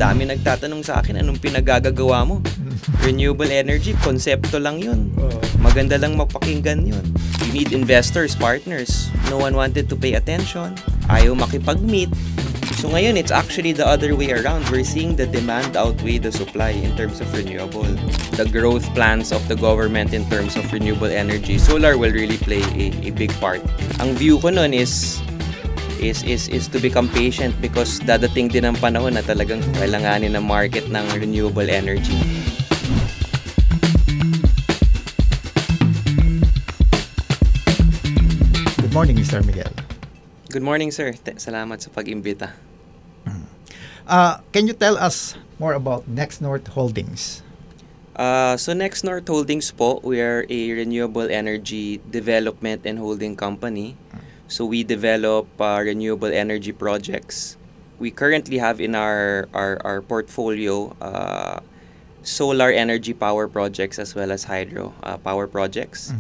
Dami nagtatanong sa akin, anong pinagagagawa mo? Renewable energy, konsepto lang yun. Maganda lang mapakinggan yun. You need investors, partners. No one wanted to pay attention. Ayaw makipag-meet. So ngayon, it's actually the other way around. We're seeing the demand outweigh the supply in terms of renewable. The growth plans of the government in terms of renewable energy, solar will really play a big part. Ang view ko nun is to become patient because dadating din ang panahon na talagang kailanganin ng market ng renewable energy. Good morning, Mr. Miguel. Good morning, sir. Salamat sa pag-imbita. Can you tell us more about Next North Holdings? So Next North Holdings po, we are a renewable energy development and holding company. So we develop renewable energy projects. We currently have in our portfolio solar energy power projects as well as hydro power projects.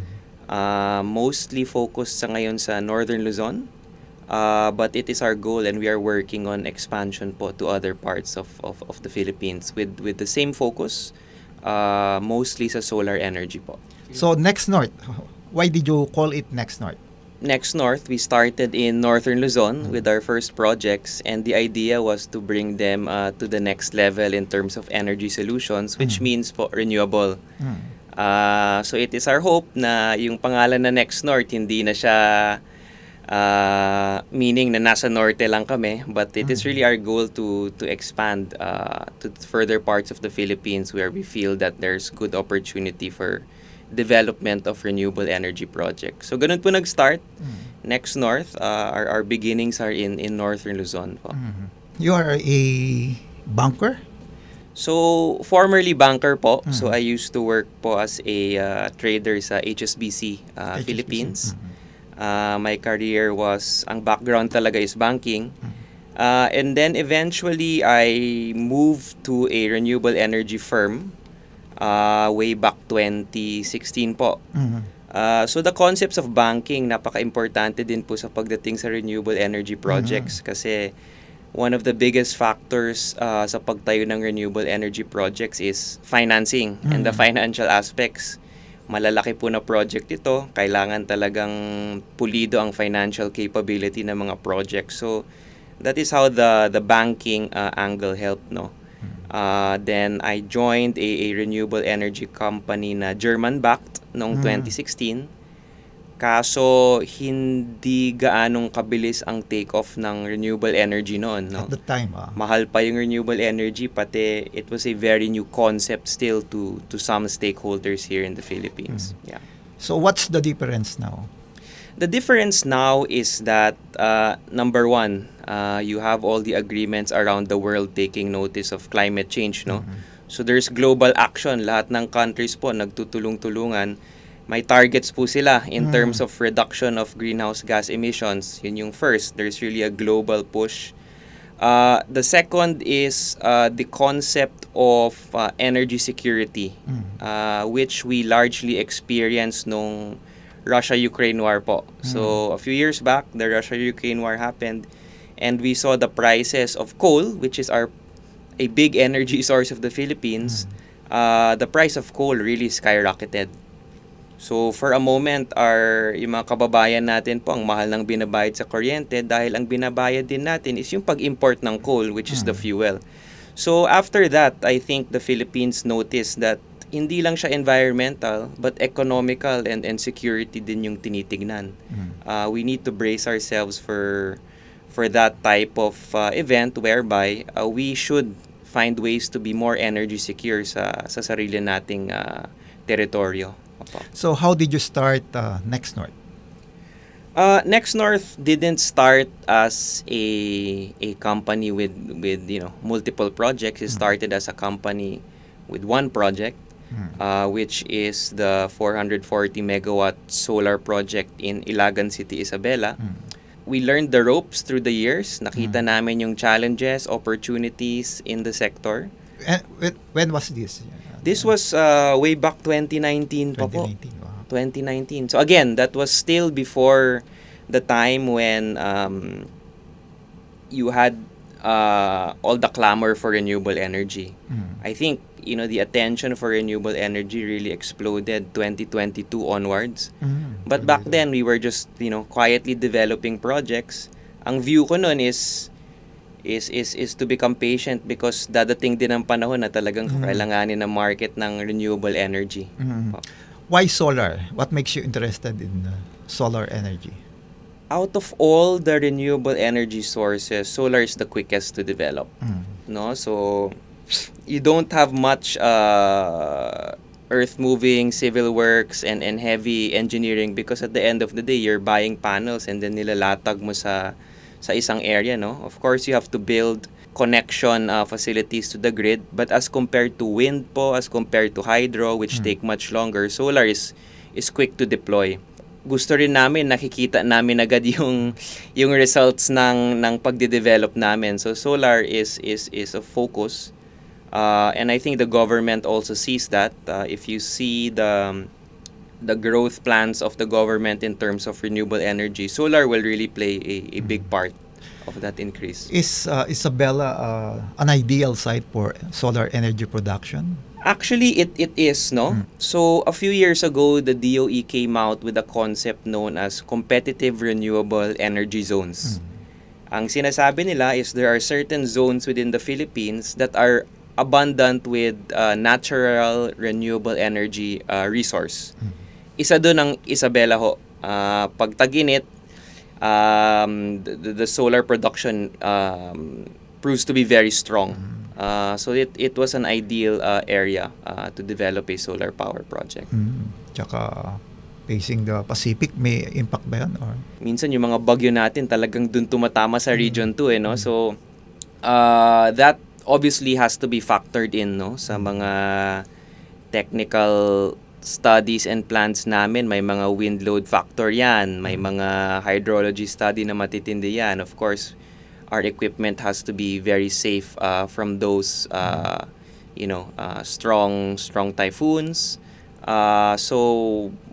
Mostly focused sa ngayon sa Northern Luzon. But it is our goal and we are working on expansion po to other parts of the Philippines with the same focus, mostly sa solar energy po. So Next North, why did you call it Next North? Next North, we started in Northern Luzon with our first projects, and the idea was to bring them to the next level in terms of energy solutions, which means po renewable. So it is our hope na yung pangalan na Next North, hindi na siya meaning na nasa norte lang kami, but it is really our goal to expand to further parts of the Philippines where we feel that there's good opportunity for development of renewable energy projects. So ganun po nag-start. Next North, our beginnings are in Northern Luzon po. You are a banker? So formerly banker po. So I used to work po as a trader sa HSBC, Philippines. My career was, ang background talaga is banking. And then eventually I moved to a renewable energy firm way back 2016 po. So the concepts of banking, napaka-importante din po sa pagdating sa renewable energy projects kasi one of the biggest factors sa pagtayo ng renewable energy projects is financing and the financial aspects. Malalaki po na project ito, kailangan talagang pulido ang financial capability ng mga projects. So that is how the banking angle helped, no? Then I joined a renewable energy company na German-backed noong 2016. Kaso hindi gaanong kabilis ang take-off ng renewable energy noon, no? At the time, Mahal pa yung renewable energy, pati it was a very new concept still to some stakeholders here in the Philippines. Yeah. So what's the difference now? The difference now is that number one, you have all the agreements around the world taking notice of climate change, no? So there's global action. Lahat ng countries po nagtutulong-tulungan. May targets po sila in terms of reduction of greenhouse gas emissions. Yun yung first. There's really a global push. The second is the concept of energy security, which we largely experienced nung Russia-Ukraine war po. So a few years back, the Russia-Ukraine war happened and we saw the prices of coal, which is a big energy source of the Philippines. The price of coal really skyrocketed. So for a moment, yung mga kababayan natin po, ang mahal ng binabayad sa kuryente dahil ang binabayad din natin is yung pag-import ng coal, which is the fuel. So after that, I think the Philippines noticed that hindi lang siya environmental, but economical and security din yung tinitignan. We need to brace ourselves for that type of event whereby we should find ways to be more energy secure sa sarili nating teritoryo. So how did you start Next North? Next North didn't start as a company with multiple projects. It started as a company with one project, which is the 440 megawatt solar project in Ilagan City, Isabela. We learned the ropes through the years. Nakita namin yung challenges, opportunities in the sector. When was this? This was way back 2019 pa po. 2019, wow. 2019. So again, that was still before the time when you had all the clamor for renewable energy. Mm. I think, the attention for renewable energy really exploded 2022 onwards. But back then, we were just, quietly developing projects. Ang view ko nun is to become patient because dadating din ang panahon na talagang kailanganin ng market ng renewable energy. Why solar? What makes you interested in solar energy? Out of all the renewable energy sources, solar is the quickest to develop. No, so you don't have much earth-moving civil works and heavy engineering because at the end of the day, you're buying panels and then nilalatag mo sa isang area, no? Of course, you have to build connection facilities to the grid, but as compared to wind po, as compared to hydro, which take much longer, solar is quick to deploy. Gusto rin namin, nakikita namin agad yung results ng pagde-develop namin. So solar is a focus. And I think the government also sees that. If you see the growth plans of the government in terms of renewable energy, solar will really play a big part of that increase. Is Isabela an ideal site for solar energy production? Actually, it is, no? So, a few years ago, the DOE came out with a concept known as competitive renewable energy zones. Ang sinasabi nila is there are certain zones within the Philippines that are abundant with natural renewable energy resource. Isa doon ang Isabela ho. Pag tag-init, the solar production proves to be very strong. So it was an ideal area to develop a solar power project. Tsaka facing the Pacific, may impact ba yan? Or? Minsan yung mga bagyo natin talagang dun tumatama sa region 2 no? So that obviously has to be factored in, no, sa mga technical studies and plans namin. May mga wind load factor yan, may mga hydrology study na matitindi yan. Of course, our equipment has to be very safe from those strong typhoons.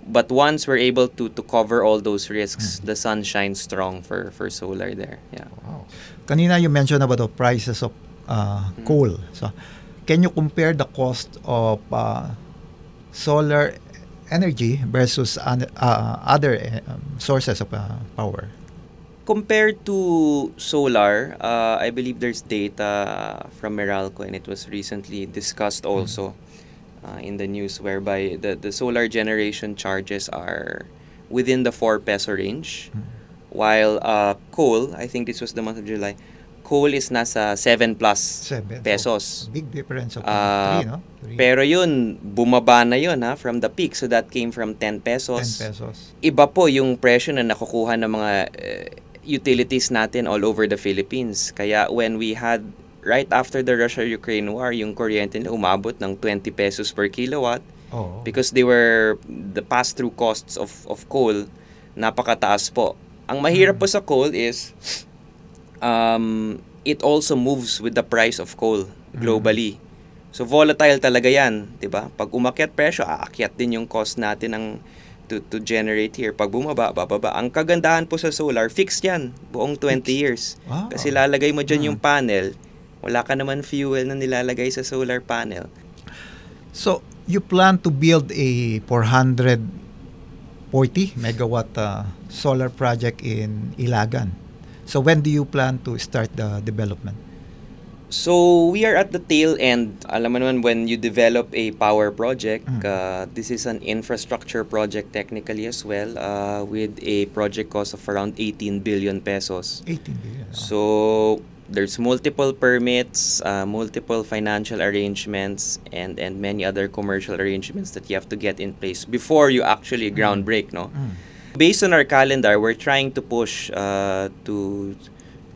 But once we're able to cover all those risks, the sun shines strong for solar there. Yeah. Wow. Kanina you mentioned about the prices of coal. So can you compare the cost of solar energy versus other sources of power? Compared to solar, I believe there's data from Meralco and it was recently discussed also in the news whereby the solar generation charges are within the 4 peso range, while coal, I think this was the month of July, coal is nasa 7 plus pesos. So, big difference of 3, no? 3. Pero yun, bumaba na yun from the peak. So that came from 10 pesos. 10 pesos. Iba po yung presyo na nakukuha ng mga utilities natin all over the Philippines. Kaya when we had, right after the Russia-Ukraine war, yung kuryente nila umabot ng 20 pesos per kilowatt because the pass-through costs of coal, napakataas po. Ang mahirap po sa coal is it also moves with the price of coal globally. So volatile talaga yan, 'di ba? Pag umakyat presyo, aakyat din yung cost natin to generate here. Pag bumaba, bababa. Ang kagandahan po sa solar, fixed yan, buong 20 years. Wow. Kasi lalagay mo dyan yung panel, wala ka naman fuel na nilalagay sa solar panel. So, you plan to build a 440 megawatt solar project in Ilagan. So, when do you plan to start the development? So, we are at the tail end. Alam mo naman, when you develop a power project, this is an infrastructure project technically as well, with a project cost of around 18 billion pesos. 18 billion. So, there's multiple permits, multiple financial arrangements, and many other commercial arrangements that you have to get in place before you actually ground break, no? Based on our calendar, we're trying to push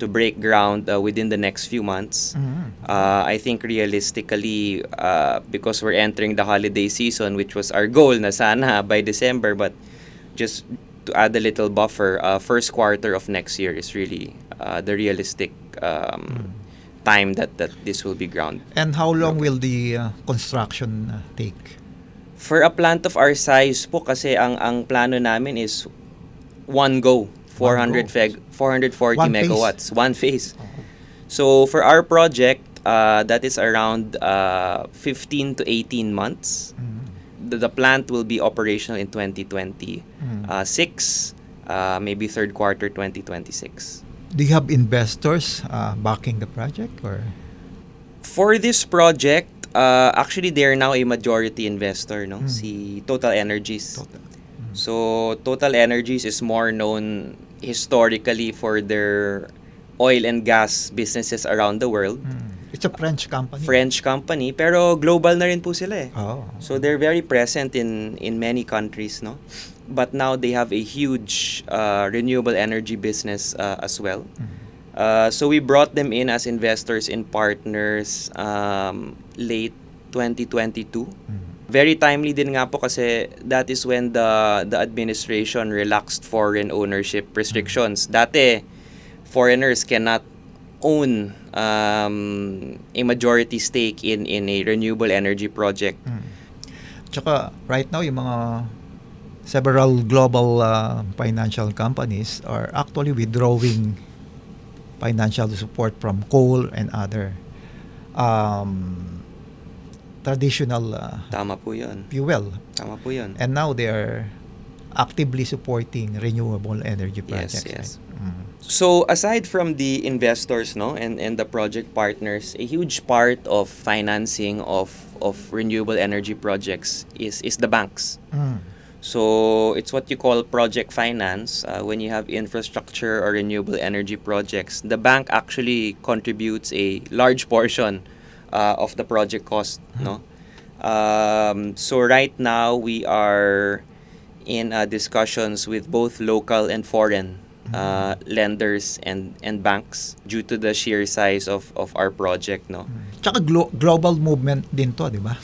to break ground within the next few months. I think realistically, because we're entering the holiday season, which was our goal na sana by December, but just to add a little buffer, first quarter of next year is really the realistic time that this will be ground. And how long will the construction take? For a plant of our size po, kasi ang plano namin is one go. 440 megawatts, one phase. So for our project, that is around 15 to 18 months. The plant will be operational in 2026, maybe third quarter 2026. Do you have investors backing the project, or? For this project, actually they're now a majority investor, no? Si Total Energies. So Total Energies is more known historically for their oil and gas businesses around the world. It's a French company. French company, pero global na rin po sila eh. Oh. So they're very present in many countries, no? But now they have a huge renewable energy business as well. So we brought them in as investors and partners late 2022. Very timely din nga po kasi that is when the administration relaxed foreign ownership restrictions. Dati, foreigners cannot own a majority stake in a renewable energy project. Tsaka right now yung mga several global financial companies are actually withdrawing financial support from coal and other traditional Tama po yun. fuel. Tama po yun. And now they are actively supporting renewable energy projects. Yes. Right? So aside from the investors, no, and the project partners, a huge part of financing of renewable energy projects is the banks. So it's what you call project finance. When you have infrastructure or renewable energy projects, the bank actually contributes a large portion of the project cost. No, so right now we are in discussions with both local and foreign lenders and banks due to the sheer size of our project, no. Tsaka global movement din to, di ba?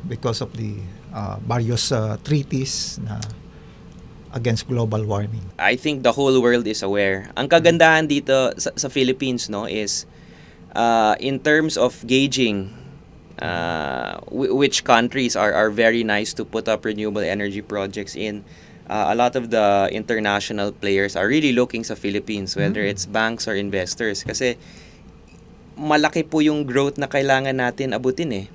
Because of the various treaties na against global warming. I think the whole world is aware. Ang kagandahan dito sa Philippines, no, is in terms of gauging which countries are very nice to put up renewable energy projects in. A lot of the international players are really looking sa Philippines, whether it's banks or investors. Kasi malaki po yung growth na kailangan natin abutin eh.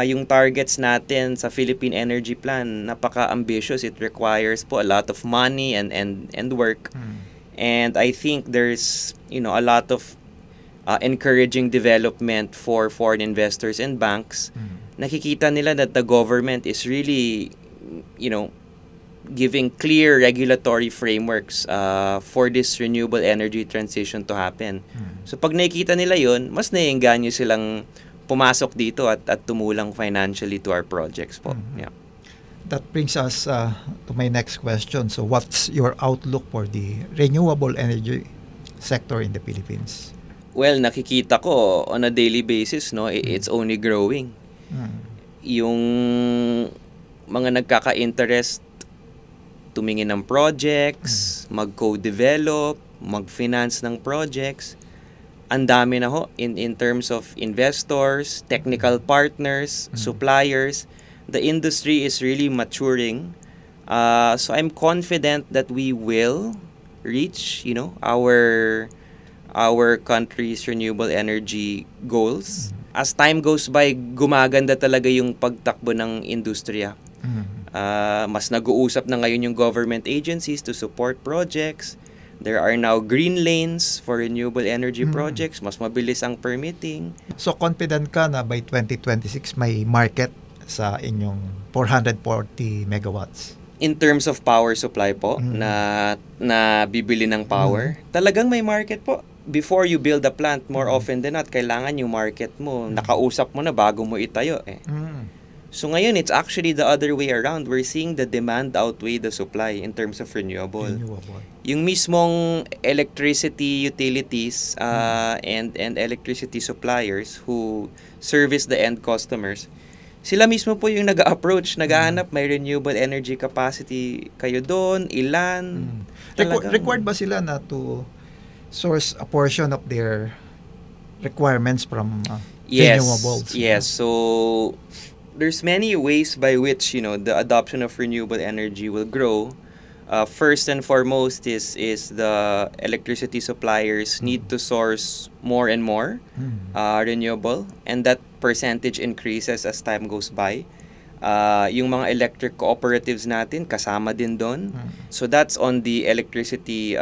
Yung targets natin sa Philippine Energy Plan, napaka-ambitious. It requires po a lot of money and work. And I think there's, a lot of encouraging development for foreign investors and banks. Nakikita nila that the government is really, giving clear regulatory frameworks for this renewable energy transition to happen. So pag nakikita nila yun, mas naiengganyo silang pumasok dito at tumulang financially to our projects po. Yeah. That brings us to my next question. So what's your outlook for the renewable energy sector in the Philippines? Well, nakikita ko on a daily basis, no, it's only growing. Yung mga nagkaka-interest tumingin ng projects, mag-co-develop, mag-finance ng projects, ang dami na ho in terms of investors, technical partners, suppliers. The industry is really maturing. So I'm confident that we will reach, our country's renewable energy goals. As time goes by, gumaganda talaga yung pagtakbo ng industriya. Mas nag-uusap na ngayon yung government agencies to support projects. There are now green lanes for renewable energy projects. Mas mabilis ang permitting. So confident ka na by 2026 may market sa inyong 440 megawatts? In terms of power supply po, na bibili ng power, talagang may market po. Before you build a plant, more often than not, kailangan yung market mo, nakausap mo na bago mo itayo eh. So ngayon, it's actually the other way around. We're seeing the demand outweigh the supply in terms of renewable. Yung mismong electricity utilities and electricity suppliers who service the end customers, sila mismo po yung nag-approach, naghahanap, may renewable energy capacity kayo doon, ilan. Required ba sila na to source a portion of their requirements from renewables? Yes, so there's many ways by which the adoption of renewable energy will grow. first and foremost is the electricity suppliers need to source more and more renewable, and that percentage increases as time goes by. Yung mga electric cooperatives natin kasama din doon. So that's on the electricity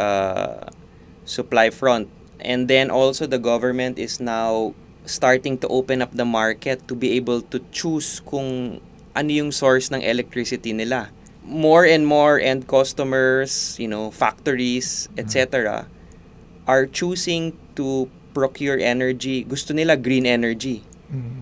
supply front. And then also the government is now starting to open up the market to be able to choose kung ano yung source ng electricity nila. More and more end customers, factories, etc. are choosing to procure energy. Gusto nila green energy.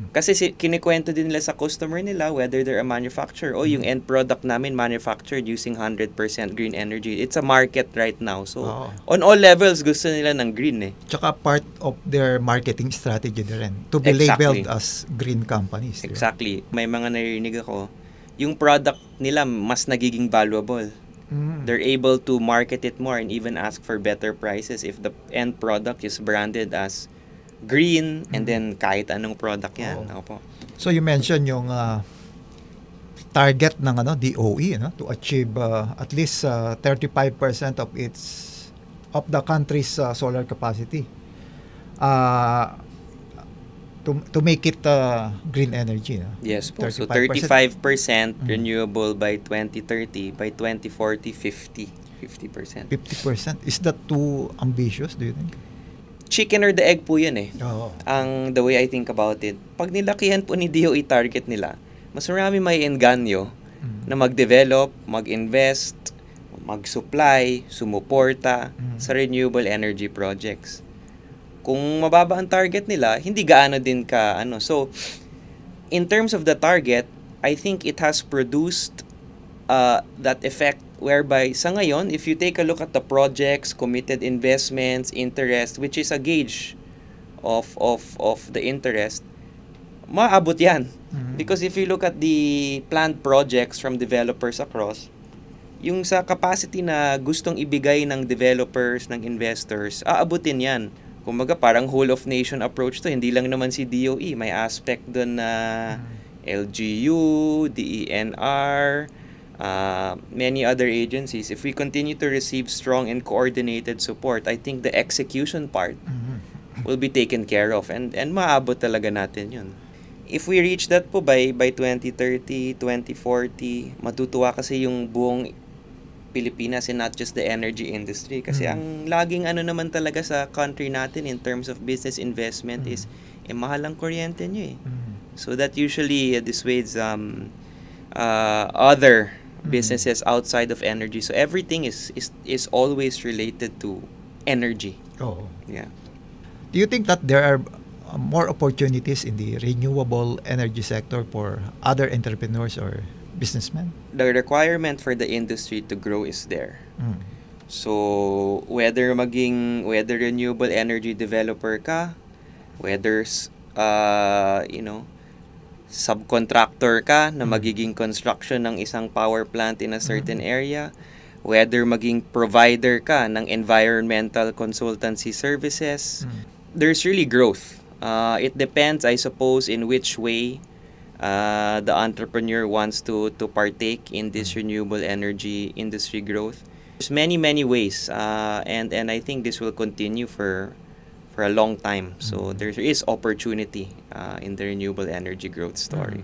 Kasi kinikwento din nila sa customer nila, whether they're a manufacturer o yung end product namin manufactured using 100% green energy. It's a market right now. So, on all levels, gusto nila ng green eh. Tsaka part of their marketing strategy din rin to be labeled as green companies. Exactly. May mga naririnig ako, yung product nila mas nagiging valuable. They're able to market it more and even ask for better prices if the end product is branded as green and then kahit anong product yan. Opo. So you mentioned yung target ng DOE to achieve at least 35% of the country's solar capacity to make it green energy. Yes po. 35%. So 35% renewable by 2030, by 2040 50%. 50%. Is that too ambitious, do you think? Chicken or the egg po yun eh. The way I think about it. Pag nilakihan po ni DOE target nila, mas marami may engganyo na mag-develop, mag-invest, mag-supply, sumuporta sa renewable energy projects. Kung mababa ang target nila, hindi gaano din ka So, in terms of the target, I think it has produced that effect whereby sa ngayon, if you take a look at the projects, committed investments, interest, which is a gauge of the interest, maabot yan. Because if you look at the planned projects from developers across, yung sa capacity na gustong ibigay ng developers, ng investors, aabutin yan. Kumbaga parang whole of nation approach to, hindi lang naman si DOE, may aspect doon na LGU, DENR, many other agencies. If we continue to receive strong and coordinated support, I think the execution part will be taken care of and maabot talaga natin yun. If we reach that po by 2030, 2040, matutuwa kasi yung buong Pilipinas and not just the energy industry. Kasi ang laging naman talaga sa country natin in terms of business investment is mahal ang kuryente nyo eh. So that usually dissuades other businesses outside of energy. So everything is always related to energy. Yeah. Do you think that there are more opportunities in the renewable energy sector for other entrepreneurs or businessmen? The requirement for the industry to grow is there. So whether renewable energy developer ka, whether subcontractor ka na magiging construction ng isang power plant in a certain area, whether maging provider ka ng environmental consultancy services, there's really growth. It depends, I suppose, in which way the entrepreneur wants to partake in this renewable energy industry growth. There's many ways, and I think this will continue for a long time. So there is opportunity in the renewable energy growth story.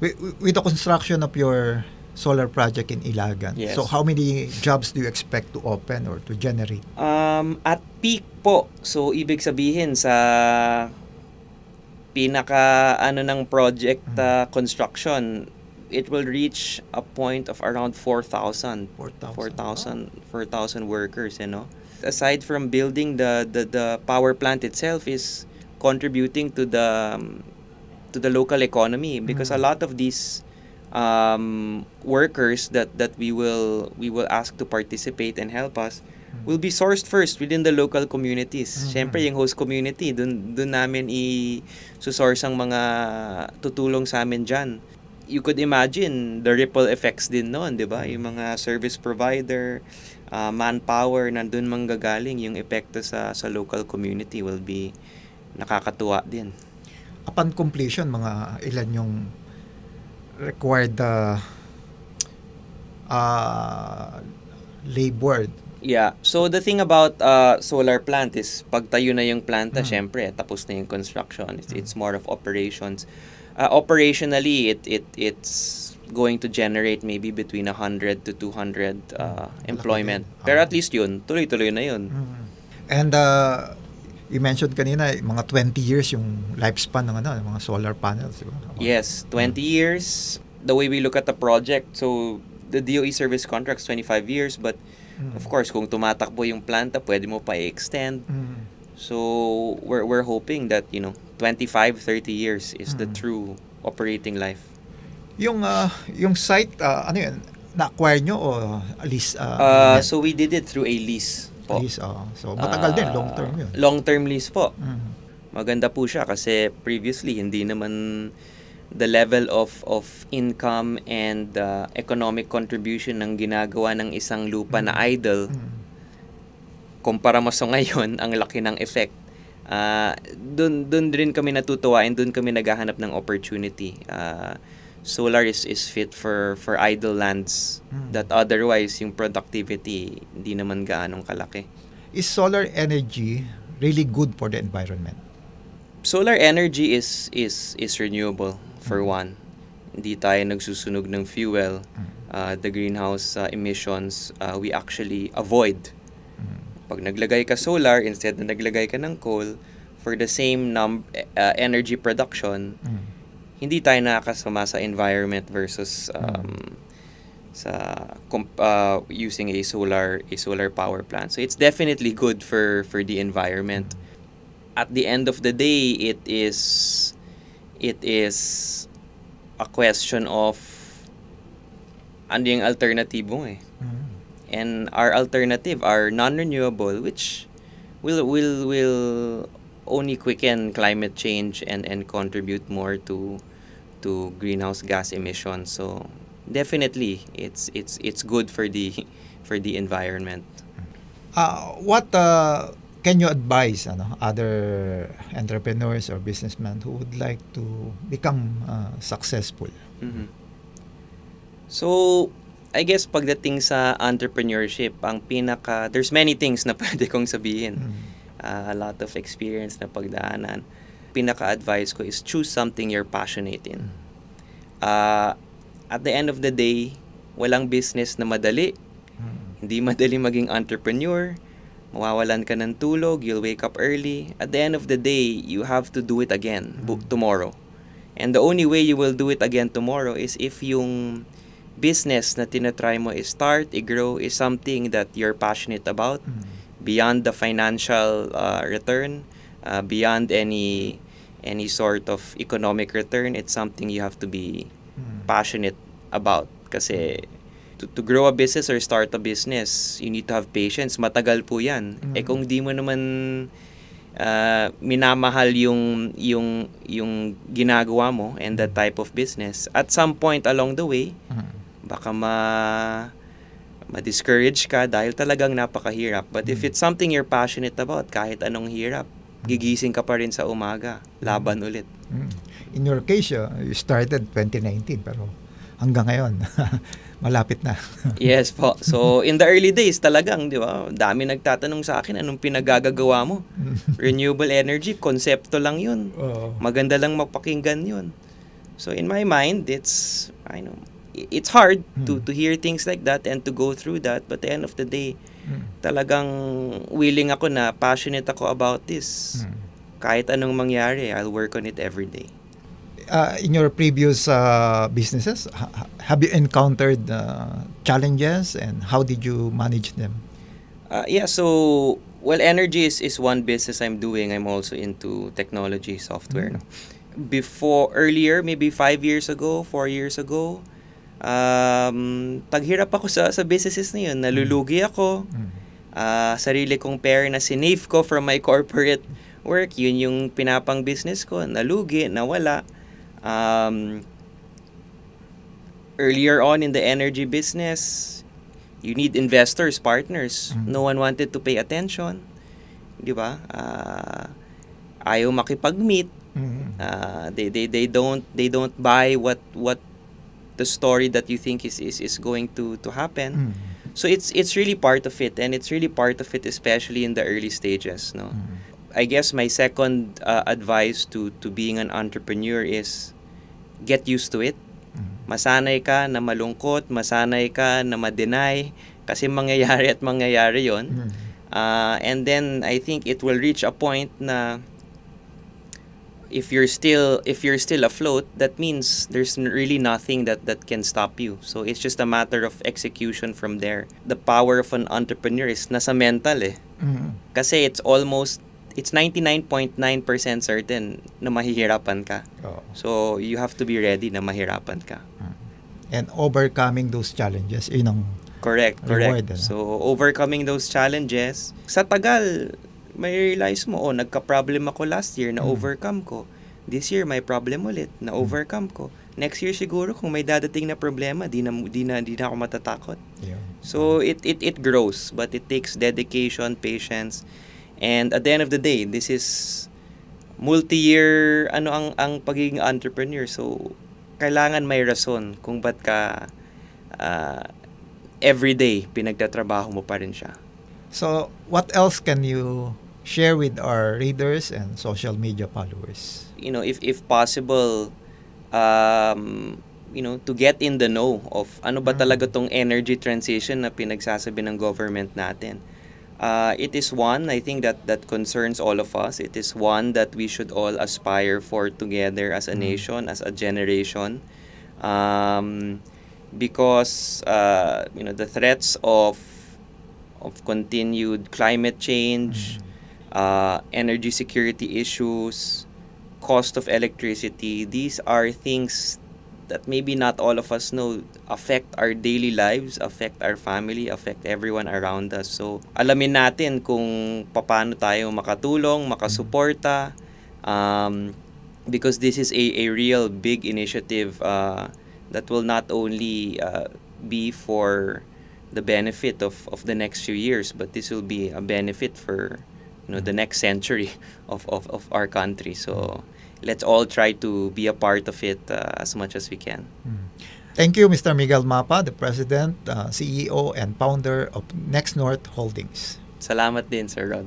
With the construction of your solar project in Ilagan, so how many jobs do you expect to open or to generate? At peak po, so ibig sabihin sa pinaka ng project construction, it will reach a point of around 4,000 workers, Aside from building the power plant itself is contributing to the local economy, because a lot of these workers that we will ask to participate and help us will be sourced first within the local communities. Siyempre yung host community, dun namin i-source ang mga tutulong sa amin dyan. You could imagine the ripple effects din noon, di ba? Yung mga service provider, manpower, nandun manggagaling, yung epekto sa local community will be nakakatuwa din. Upon completion, mga ilan yung required labor. Yeah. So the thing about solar plant is pagtayo na yung planta, Mm. syempre tapos na yung construction. It's more of operations. Operationally, it's going to generate maybe between 100 to 200 employment. din. Pero at least yun, tuloy-tuloy na yun. And you mentioned kanina, mga 20 years yung lifespan ng ng mga solar panels, di ba? Yes, 20 years. The way we look at the project, so the DOE service contract's 25 years, but of course, kung tumatakbo yung planta, pwede mo pa i-extend. So, we're hoping that, 25, 30 years is the true operating life. Yung site, ano yun, na-acquire nyo o lease? So, we did it through a lease po. Lease, so matagal din, long term yun. Long-term lease po. Maganda po siya kasi previously, hindi naman the level of income and economic contribution ng ginagawa ng isang lupa na idle, kumpara mo sa ngayon, ang laki ng effect. Dun rin kami natutuwa and dun kami naghahanap ng opportunity. Solar is fit for idle lands that otherwise yung productivity hindi naman gaanong kalaki. Is solar energy really good for the environment? Solar energy is renewable for one. Hindi tayo nagsusunog ng fuel. The greenhouse emissions we actually avoid. Pag naglagay ka solar instead na naglagay ka ng coal for the same energy production, hindi tayo nakakasama sa environment versus using a solar power plant. So it's definitely good for the environment. At the end of the day, it is a question of ano yung alternative mo eh. And our alternative are non-renewable, which will only quicken climate change and contribute more to greenhouse gas emissions. So definitely it's good for the environment. What can you advise other entrepreneurs or businessmen who would like to become successful? So I guess pagdating sa entrepreneurship, there's many things na pwede kong sabihin. A lot of experience na pagdaanan. Pinaka-advice ko is choose something you're passionate in. At the end of the day, walang business na madali. Hindi madali maging entrepreneur. Mawawalan ka ng tulog, you'll wake up early. At the end of the day, you have to do it again tomorrow. And the only way you will do it again tomorrow is if yung business na tinatry mo is i-grow, is something that you're passionate about, beyond the financial return, beyond any sort of economic return. It's something you have to be passionate about. Kasi to grow a business or start a business, you need to have patience. Matagal po yan. Kung di mo naman minamahal yung ginagawa mo and that type of business, at some point along the way, baka ma-discourage ka dahil talagang napakahirap. But if it's something you're passionate about, kahit anong hirap, gigising ka pa rin sa umaga, laban ulit. In your case, you started 2019 pero hanggang ngayon, malapit na. Yes po. So, in the early days talagang, di ba, dami nagtatanong sa akin, anong pinagagagawa mo? Renewable energy, konsepto lang yun. Maganda lang mapakinggan yun. So, in my mind, it's hard to hear things like that and to go through that. But at the end of the day, talagang willing ako na passionate ako about this. Kahit anong mangyari, I'll work on it every day. In your previous businesses, have you encountered challenges and how did you manage them? So, energy is one business I'm doing. I'm also into technology software. No? Earlier, maybe 5 years ago, 4 years ago, taghirap ako sa businesses na yun. Nalulugi ako. Sarili kong pera na sinave ko from my corporate work. Yun yung pinapang business ko. Nalugi, nawala. Earlier on in the energy business, you need investors, partners. No one wanted to pay attention. Di ba? Ayaw makipag-meet. They don't buy what the story that you think is going to happen. So it's really part of it, and it's really part of it, especially in the early stages, no. I guess my second advice to being an entrepreneur is get used to it. Masanay ka na malungkot, masanay ka na ma-deny, kasi mangyayari at mangyayari yon. And then I think it will reach a point na if you're still afloat, that means there's really nothing that can stop you. So it's just a matter of execution from there. The power of an entrepreneur is nasa mental eh. Kasi it's 99.9% certain na mahihirapan ka. So you have to be ready na mahirapan ka. And overcoming those challenges, yun ang Correct. reward, ano? So overcoming those challenges, sa tagal, may realize mo, nagka-problem ako last year, na overcome ko. This year, may problem ulit, na overcome ko. Next year siguro, kung may dadating na problema, di na ako matatakot. Yeah. So it grows, but it takes dedication, patience, and at the end of the day, this is multi-year ang pagiging entrepreneur. So kailangan may rason kung ba't ka everyday pinagtatrabaho mo pa rin siya. So, what else can you share with our readers and social media followers? You know, if possible, you know, to get in the know of ano ba talaga tong energy transition na pinagsasabi ng government natin. It is one, I think, that concerns all of us. It is one that we should all aspire for together as a nation, as a generation. Because you know, the threats of continued climate change, energy security issues, cost of electricity, these are things that maybe not all of us know affect our daily lives, affect our family, affect everyone around us. So alamin natin kung paano tayo makatulong, makasuporta, because this is a real big initiative that will not only be for the benefit of the next few years, but this will be a benefit for, you know, the next century of our country. So let's all try to be a part of it as much as we can. Thank you, Mr. Miguel Mapa, the President, CEO, and founder of Next North Holdings. Salamat din, Sir Rod.